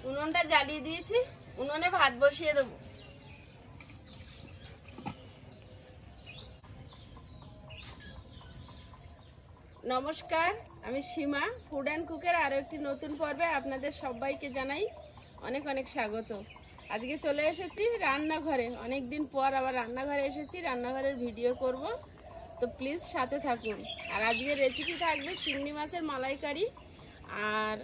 উনুনটা জ্বালিয়ে দিয়েছি, উনুনে ভাত বসিয়ে দেবো। নমস্কার, আমি সীমা, ফুড অ্যান্ড কুকের আরো একটি নতুন পর্বে আপনাদের সবাইকে জানাই অনেক অনেক স্বাগত। আজকে চলে এসেছি রান্নাঘরে, অনেকদিন পর আবার রান্নাঘরে এসেছি, রান্নাঘরের ভিডিও করব, তো প্লিজ সাথে থাকুন। আর আজকের রেসিপি থাকবে চিংড়ি মাছের মালাইকারি। আর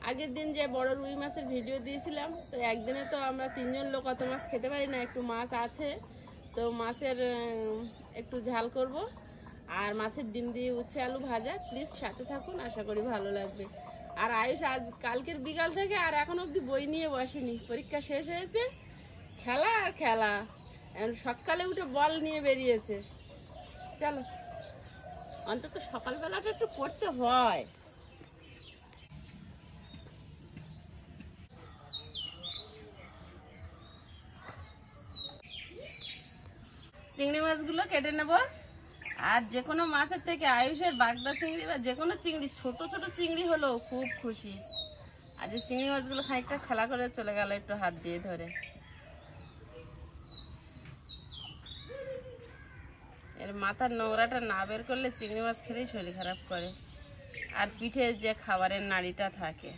আগের দিন যে বড় রুই মাছের ভিডিও দিয়েছিলাম, তো একদিনে তো আমরা 3 জন লোক অত মাছ খেতে পারি না, একটু মাছ আছে, তো মাছের একটু ঝাল করব আর মাছের ডিম দিয়ে উচ্ছে আলু ভাজা। প্লিজ সাথে থাকুন, আশা করি ভালো লাগবে। আর আয়ুষ আজ কালকের বিকাল থেকে আর এখন অবধি বই নিয়ে বসেনি, পরীক্ষা শেষ হয়েছে, খেলা আর খেলা, সকালে উঠে বল নিয়ে বেরিয়েছে। চলো, অন্তত সকালবেলাটা একটু পড়তে হয়। চিংড়ি মাছগুলো কেটে নেব। আর যে কোনো মাছের থেকে আয়ুষের বাগদা চিংড়ি বা যে কোনো চিংড়ি, ছোট ছোট চিংড়ি হলেও খুব খুশি। আর যে চিংড়ি মাছগুলো খানিকটা খেলা করে চলে গেল একটু হাত দিয়ে ধরে। এর মাথার নোংরাটা না বের করলে চিংড়ি মাছ খেলেই শরীর খারাপ করে। আর পিঠে যে খাবারের নাড়িটা থাকে,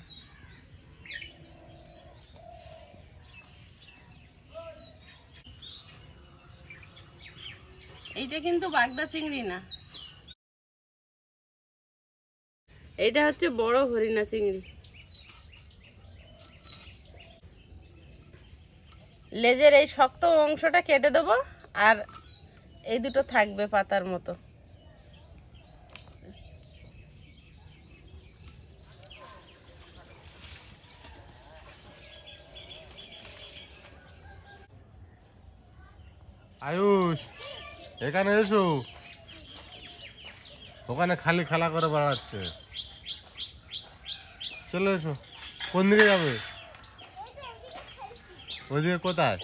এইটা কিন্তু বাগদা চিংড়ি না, এটা হচ্ছে বড় হরিণা চিংড়ি। লেজের এই শক্ত অংশটা কেটে দেবো, আর এই দুটো থাকবে পাতার মতো। আয়ুষ, এখানে এসো, ওখানে খালি খেলা করে বেড়াচ্ছে। চলে এসো। কোন দিকে যাবে? ওইদিকে কোথায়?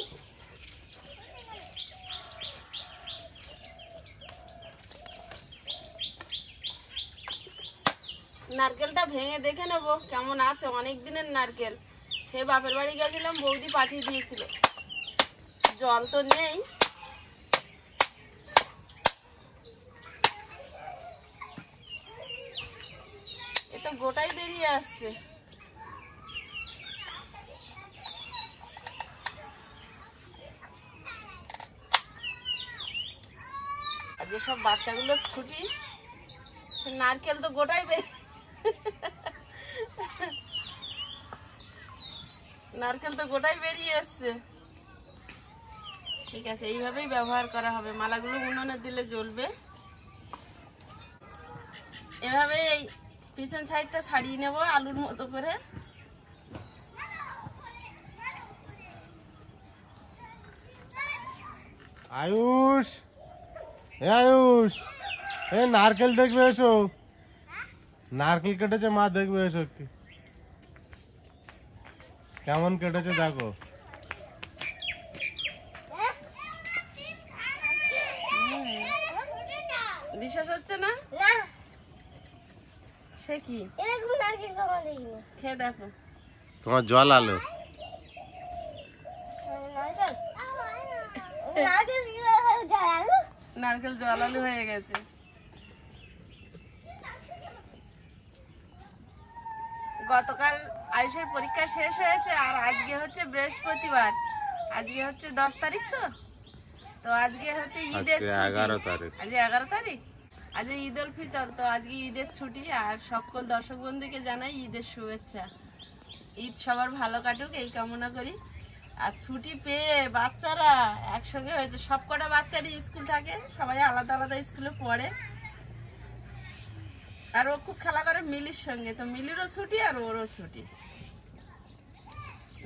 নারকেলটা ভেঙে দেখে নেবো কেমন আছে, অনেক দিনের নারকেল। সে বাপের বাড়ি গেছিলাম, বৌদি পাঠিয়ে দিয়েছিল, জল তো নেই। এ তো গোটাই বেরিয়ে আসছে। আর যেসব বাচ্চাগুলোর ছুটি, সে নারকেল তো গোটাই নারকেল তো গোটাই বেরিয়ে আসছে। ঠিক আছে, এইভাবেই ব্যবহার করা হবে। মালাগুলো উনুনে দিলে জ্বলবে। এভাবে এই পিছন সাইডটা ছাড়িয়ে নেব আলুর মতো করে। আয়ুষ, আয়ুষ, নারকেল দেখবে এসো। নারকেল কেটেছে মা, দেখবে এসো। কেমন কেটেছে দেখো। বিশ্বাস হচ্ছে না? সে কি খেয়ে দেখো। তোমার জল আলো। নারকেল জল আলু হয়ে গেছে। গতকাল আয়ুষের পরীক্ষা শেষ হয়েছে, আর আজকে হচ্ছে বৃহস্পতিবার, আজকে হচ্ছে 10 তারিখ। তো আজকে হচ্ছে ঈদের ছুটি। 11 তারিখ। আজকে 11 তারিখ, আজকে ঈদ উল ফিতর। তো আজকে ঈদের ছুটি, আর সকল দর্শক বন্ধুকে জানাই ঈদের শুভেচ্ছা। ঈদ সবার ভালো কাটুক এই কামনা করি। আর ছুটি পেয়ে বাচ্চারা একসঙ্গে হয়েছে, সবকটা বাচ্চারই স্কুল থাকে, সবাই আলাদা আলাদা স্কুলে পড়ে। আর ও খুব খেলা করে মিলির সঙ্গে, তো মিলিরও ছুটি আর ওরও ছুটি।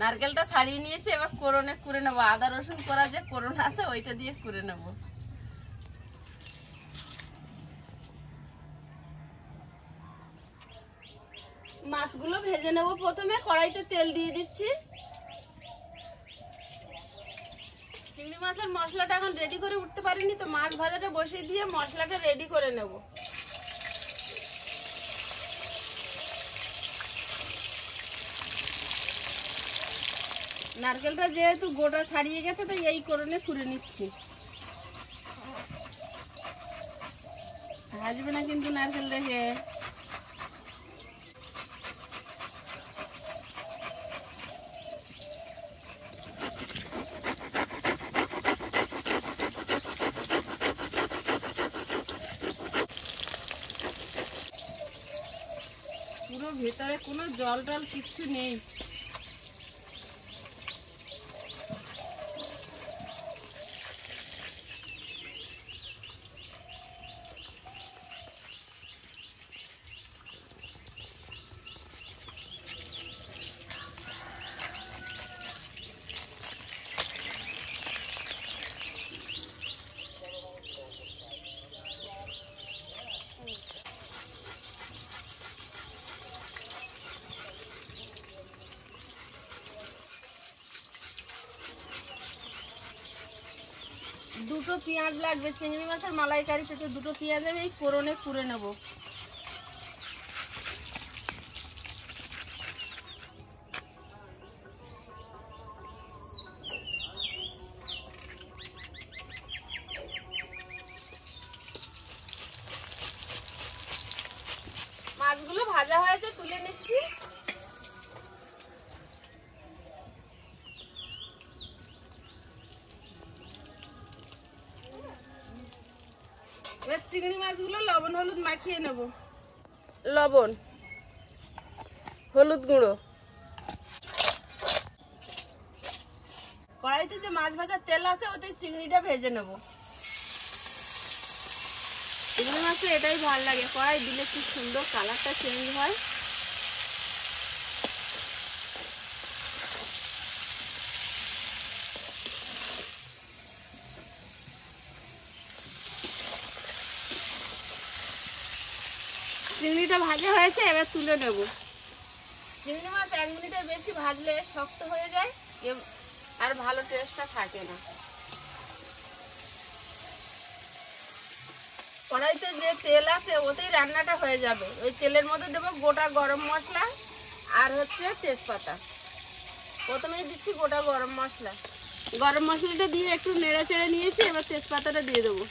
নারকেলটা ছাড়িয়ে নিয়েছি, এবার কোরনে কুড়ে নেবো। আদা রসুন করা যে কোরন আছে, ওইটা দিয়ে কুড়ে নেবো। মাছগুলো ভেজে নেবো। প্রথমে কড়াইতে তেল দিয়ে দিচ্ছি। চিংড়ি মাছের মশলাটা এখন রেডি করে উঠতে পারিনি, তো মাছ ভাজাটা বসিয়ে দিয়ে মশলাটা রেডি করে নেব। নারকেলটা যেহেতু গোটা ছাড়িয়ে গেছে তো এই করণে পুড়ে নিচ্ছি। ভাজবে না কিন্তু নারকেল রেখে। পুরো ভেতরে কোনো জল টল কিচ্ছু নেই। দুটো পেঁয়াজ লাগবে, চিংড়ি মাছের মালাইকারি থেকে দুটো পেঁয়াজ আমি এই ফোড়নে পুড়ে নেব। মাছগুলো ভাজা হয়েছে, তুলে নিচ্ছি। এবার চিংড়ি মাছগুলো লবণ হলুদ মাখিয়ে নেব। লবণ, হলুদ গুঁড়ো, কড়াইতে যে মাছ ভাজার তেল আছে ওতে চিংড়িটা ভেজে নেব। চিংড়ি মাছে এটাই ভালো লাগে, কড়াই দিলে কি সুন্দর কালারটা চেঞ্জ হয়। চিংড়িটা ভাজা হয়েছে, এবার তুলে নেব। চিংড়ি মাছ 1 মিনিটের বেশি ভাজলে শক্ত হয়ে যায় আর ভালো টেস্টটা থাকে না। কড়াইতে যে তেল আছে ওতেই রান্নাটা হয়ে যাবে। ওই তেলের মধ্যে দেবো গোটা গরম মশলা আর হচ্ছে তেজপাতা। প্রথমেই দিচ্ছি গোটা গরম মশলা। গরম মশলাটা দিয়ে একটু নেড়ে চেড়ে নিয়েছি, এবার তেজপাতাটা দিয়ে দেবো।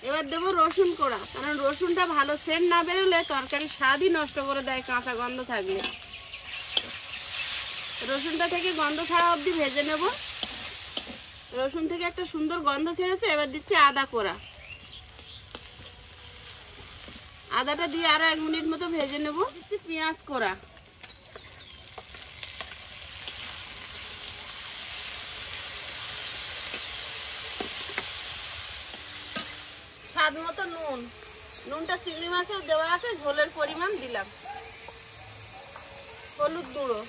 এবার দেবো রসুন কোড়া, কারণ রসুনটা ভালো সেন্ট না বেরোলে তরকারির স্বাদই নষ্ট করে দেয় কাঁচা গন্ধ থাকলে। রসুনটা থেকে গন্ধ ছাড়া অবধি ভেজে নেব। রসুন থেকে একটা সুন্দর গন্ধ ছেড়েছে, এবার দিচ্ছি আদা কোড়া। আদাটা দিয়ে আরো 1 মিনিট মতো ভেজে নেব। দিচ্ছি পেঁয়াজ কোড়া, স্বাদ মতো নুন। নুনটা চিংড়ি মাছেও দেওয়া আছে, ঝোলের পরিমাণ দিলাম। হলুদ গুঁড়ো,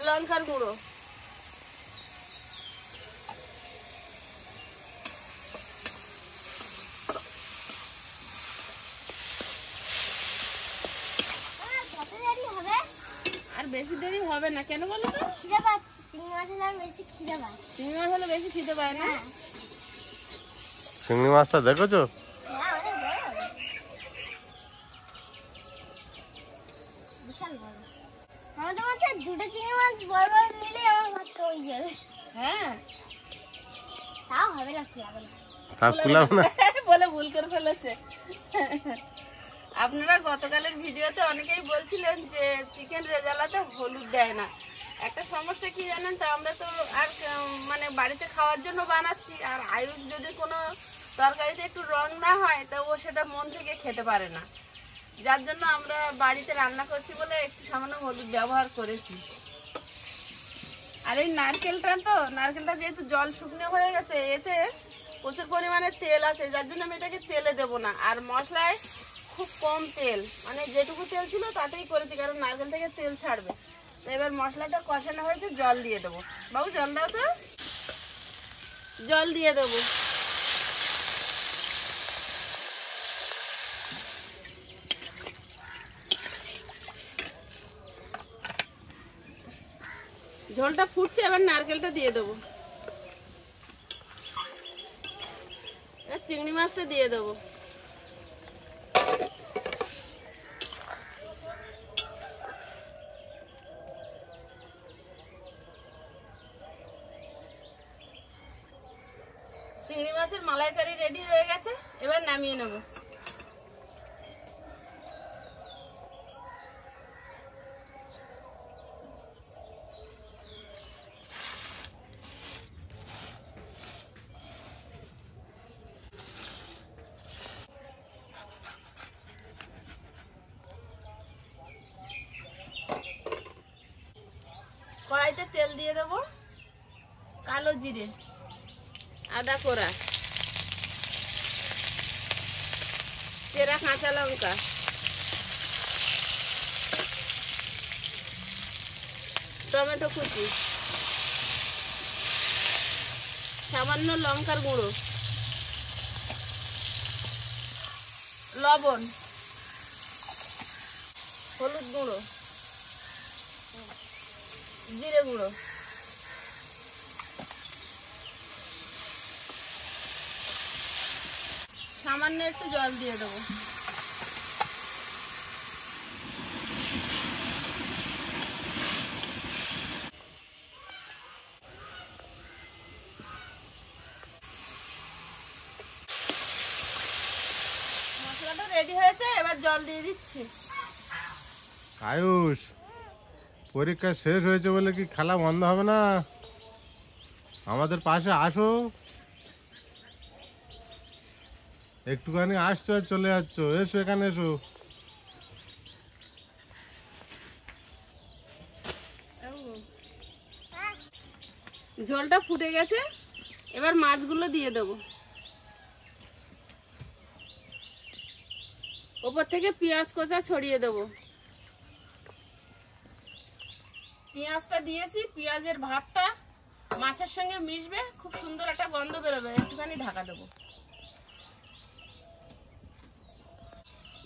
লঙ্কার গুঁড়ো, আর বেশি দেরি হবে না। কেন বলো তো? চিংড়ি মাছ হলে বেশি খিদে পায় না। চিংড়ি মাছটা দেখেছো? দুটো চিংড়ি মাছ বড় বড় নিলে আমার ভাত হয়ে যাবে। হ্যাঁ, তাও হবে না, লাগবে না। তা কুলাবো না বলে ভুল করে ফেলেছে। আপনারা গতকালের ভিডিওতে অনেকেই বলছিলেন যে চিকেন রেজালাতে হলুদ দেয় না। একটা সমস্যা কি জানেন তো, আমরা তো আর মানে বাড়িতে খাওয়ার জন্য বানাচ্ছি, আর আয়ুষ যদি কোনো তরকারিতে একটু রং না হয় তো ও সেটা মন থেকে খেতে পারে না। যার জন্য আমরা বাড়িতে রান্না করছি বলে একটু সামান্য হলুদ ব্যবহার করেছি। আর এই নারকেলটা যেহেতু জল শুকনো হয়ে গেছে, এতে প্রচুর পরিমাণে তেল আছে, যার জন্য আমি এটাকে তেলে দেবো না। আর মশলায় খুব কম তেল, মানে যেটুকু তেল ছিল তাতেই করেছি, কারণ নারকেল থেকে তেল ছাড়বে। তো এবার মশলাটা কষানো হয়েছে, জল দিয়ে দেবো। বাবু জল দাও তো। জল দিয়ে দেবো। ঝোলটা ফুটছে, এবার নারকেলটা দিয়ে দেবো। চিংড়ি মাছটা দিয়ে দেবো। মালাইকারি রেডি হয়ে গেছে, এবার নামিয়ে নেব। কড়াইতে তেল দিয়ে দেব, কালো জিরে, আদা কোড়া, চেরা কাঁচা লঙ্কা, টমেটো কুচি, সামান্য লঙ্কার গুঁড়ো, লবণ, হলুদ গুঁড়ো, জিরে গুঁড়ো, সামান্য একটু জল দিয়ে দেবো। মশলাটা রেডি হয়েছে, এবার জল দিয়ে দিচ্ছি। আয়ুষ, পরীক্ষা শেষ হয়েছে বলে কি খেলা বন্ধ হবে না? আমাদের পাশে আসো, একটুখানি আসছো আর চলে যাচ্ছ। এসো, এখানে এসো। ঝোলটা ফুটে গেছে, এবার মাছগুলো দিয়ে দেবো। ওপর থেকে পেঁয়াজ কোচা ছড়িয়ে দেবো। পেঁয়াজটা দিয়েছি, পেঁয়াজের ভাবটা মাছের সঙ্গে মিশবে, খুব সুন্দর একটা গন্ধ বেরোবে। একটুখানি ঢাকা দেবো।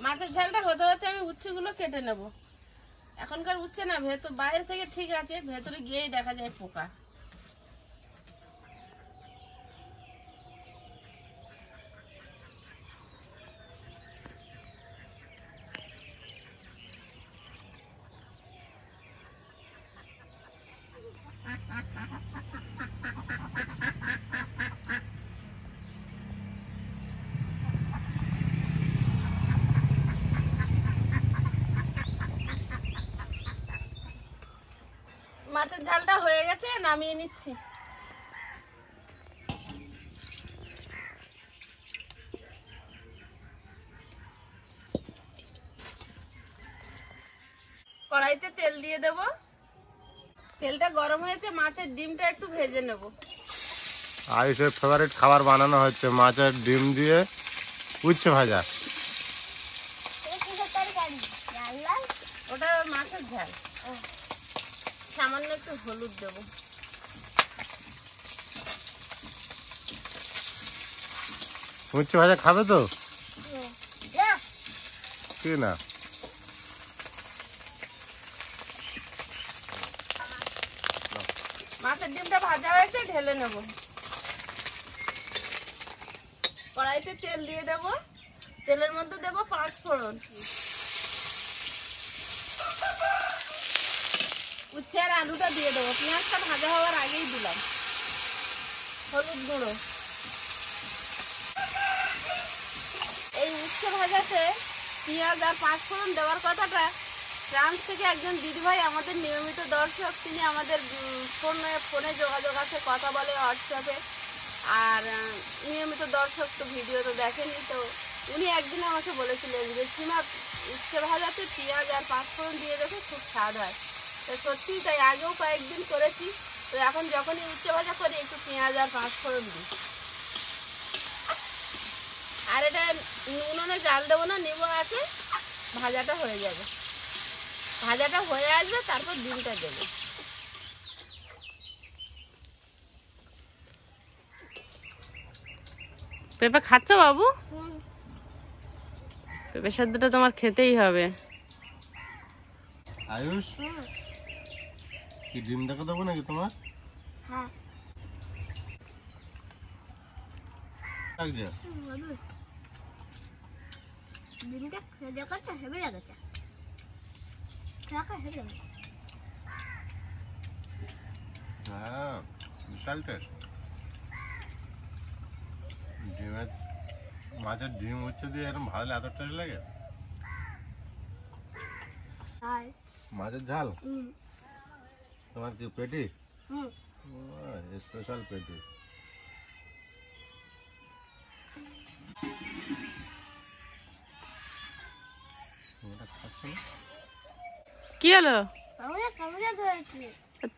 মাছের ঝালটা হতে হতে আমি উচ্ছেগুলো কেটে নেব। এখনকার উচ্ছে না বাইরে থেকে ঠিক আছে, ভেতরে গিয়েই দেখা যায় পোকা। মাছের ঝালটা হয়ে গেছে, নামিয়ে নিচ্ছি। কড়াইতে তেল দিয়ে দেব। তেলটা গরম হয়েছে, মাছের ডিমটা একটু ভেজে নেব। আয়ুষের ফেভারিট খাবার বানানো হচ্ছে, মাছের ডিম দিয়ে উচ্ছে ভাজা। ওটা মাছের ঝাল। সামান্য একটু হলুদ দেব। উচ্ছে ভাজা খাবে তো? কি না? মাছের ডিমটা ভাজা হয়েছে, ঢেলে নেব। কড়াইতে তেল দিয়ে দেব, তেলের মধ্যে দেব 5 ফোড়ন। উচ্ছে আর আলুটা দিয়ে দেবো, পেঁয়াজটা ভাজা হওয়ার আগেই দিলাম। হলুদ গুঁড়ো। এই উচ্ছে ভাজাতে পেঁয়াজ আর 5 ফোড়ন দেওয়ার কথাটা ফ্রান্স থেকে একজন দিদিভাই, আমাদের নিয়মিত দর্শক, তিনি আমাদের ফোনে যোগাযোগ আছে, কথা বলে হোয়াটসঅ্যাপে। আর নিয়মিত দর্শক তো ভিডিও তো দেখেনি, তো উনি একদিন আমাকে বলেছিলেন যে সীমা, উচ্ছে ভাজাতে পেঁয়াজ আর 5 ফোড়ন দিয়ে দেখে খুব স্বাদ হয়। তো সত্যি তাই, আগেও কয়েকদিন করেছি। তো এখন যখনই উচ্ছে ভাজা করি একটু পেঁয়াজ আর 5 ফোড়ন দিই। আর এটা উনুনে জাল দেবো না, নিবো আছে, ভাজাটা হয়ে যাবে। ভাজাটা হয়ে আসবে, তারপর ডিমটা দেবো। পেঁপে খাচ্ছ বাবু? পেঁপে সেদ্ধটা তোমার খেতেই হবে। আয়ুষ, কি ডিম দেখে দেবো নাকি তোমার? হ্যাঁ। লাগছে? ডিমটা খেয়ে দেখাচ্ছে, হেভি লাগছে। হেভি লাগছে। হ্যাঁ, বিশাল টেস্ট। ডিমের মাছের ডিম উচ্ছে দিয়ে এরকম ভাজলে এত টেস্ট লাগে। আর মাছের ঝাল হুম তোমার কি পেটি? হুম স্পেশাল পেটি। এটা খাচ্ছ না? কি হলো? আমরা কামড়া ধরেছি।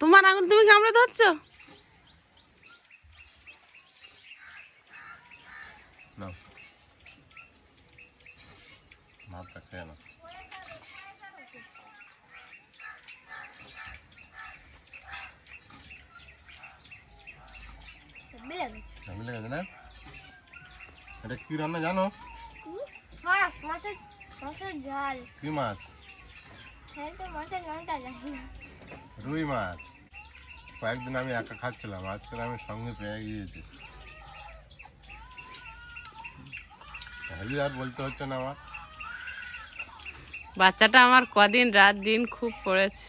তোমার আঙুল তুমি কামড়ে ধরছো? নাও ভাতটা খেয়ে নাও। হেব্বি লেগেছে। ভালো লেগেছে না? এটা কি রান্না জানো? হ্যাঁ মাছের মাছের ঝাল। কি মাছ? হ্যাঁ তো মাছের নামটা জানি না। রুই মাছ। কয়েকদিন আমি একা খাচ্ছিলাম, আজকাল আমি সঙ্গে পেয়ে গিয়েছি। হেভি আর বলতে হচ্ছে না আমার। বাচ্চাটা আমার কদিন রাত দিন খুব পড়েছে,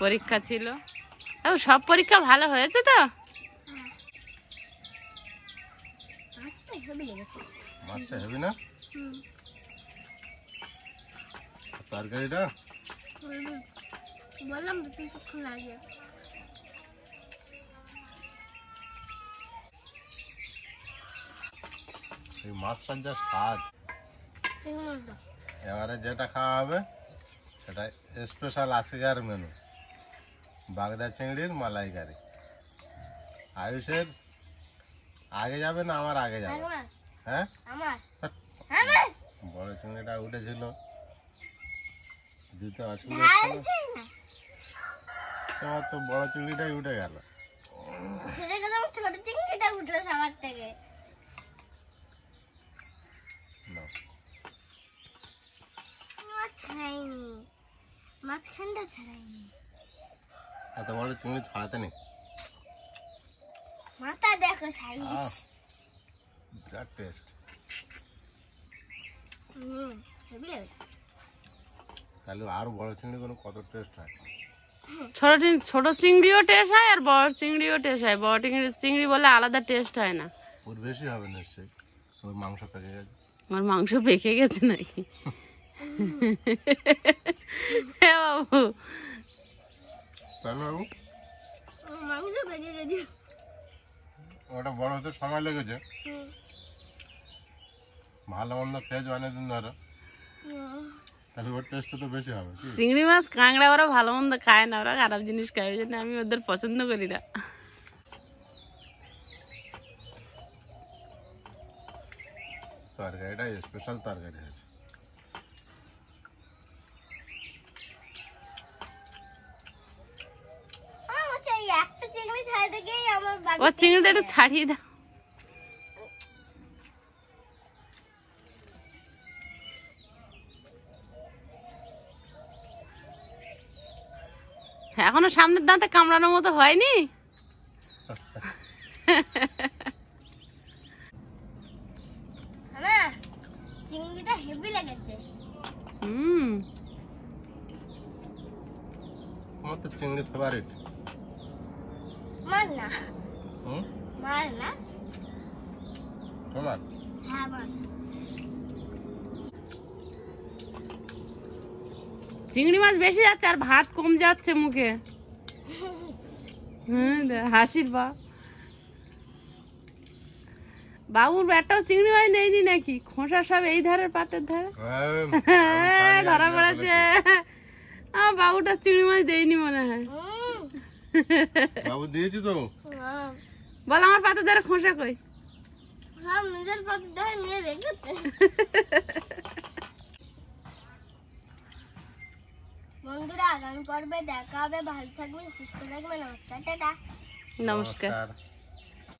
পরীক্ষা ছিল। সব পরীক্ষা ভালো হয়েছে তো? মাছটা হেব্বি লেগেছে। মাছটা হেভি না? হুম তরকারিটা বললাম তো কিছুক্ষণ আগে। এই মাছটার যা স্বাদ। এবারে যেটা খাওয়া হবে সেটা স্পেশাল আজকের মেনু, বাগদা চিংড়ির মালাইকারি। আয়ুষের আগে যাবে না আমার আগে যাবে? আমার হ্যাঁ, আমার আমার বড় চিংড়িটা উঠেছিল, দিতে অসুবিধা ঝাল হচ্ছিল। চাই না। তোমার তো বড় চিংড়িটাই উঠে গেল। সেটা কথা আমার ছোট চিংড়িটা উঠলো সবার থেকে। নাও। মাছ ছাড়াইনি, মাঝখানটা ছাড়াইনি। এত বড় চিংড়ি ছড়াতে নেই। মাথা দেখো সাইজ। বিরাট টেস্ট। হেব্বি লেগেছে। তাহলে আর বড় চিংড়ি কোনো কত টেস্ট হয়। ছোট চিংড়িও টেস্ট হয় আর বড় চিংড়িও টেস্ট হয়। বড় চিংড়ি বলে আলাদা টেস্ট হয় না। ওর বেশি হবে নিশ্চয়ই, ওর মাংস পেকে গেছে। আমার মাংস পেকে গেছে নাকি? হ্যাঁ বাবু, তাহলে বাবু মাংস পেকে গেছে। ওটা বড় হতে সময় লেগেছে। ভালো মন্দ খেয়েছো অনেকদিন ধরে, তাহলে ওর টেস্টটা তো বেশি হবে। কি চিংড়ি মাছ কাঁকড়া ওরা ভালো মন্দ খায় না, ওরা খারাপ জিনিস খায়, ওই জন্য আমি ওদের পছন্দ করি না। তরকারিটা স্পেশাল তরকারি আছে। আমার হচ্ছে এই একটা চিংড়ি ছাড়া থেকেই আমার ও চিংড়িটা একটু ছাড়িয়ে দাও। এখনো সামনের দাঁতে কামড়ানোর মতো হয়নি। হ্যাঁ চিংড়িটা হেভি লেগেছে। আমার তো চিংড়ি ফেভারিট। মার না, হুম, মার না। তোমার হ্যাঁ মার। চিংড়ি মাছ বেশি যাচ্ছে আর ভাত কম যাচ্ছে মুখে। হাসির বাবুর একটাও চিংড়ি মাছ নেয়নি নাকি? খোসা সব এই ধারের পাতের ধারে ধরা পড়েছে। বাবুটা চিংড়ি মাছ দেয়নি মনে হয়। বাবু দিয়েছি তো। বল আমার পাতের ধারে খোসা কই? সব নিজের পাতে দেয় নিয়ে রেখেছে। বন্ধুরা আগামী পর্বে দেখা হবে। ভালো থাকবেন, সুস্থ থাকবেন। নমস্কার, টাটা। নমস্কার। নমস্কার।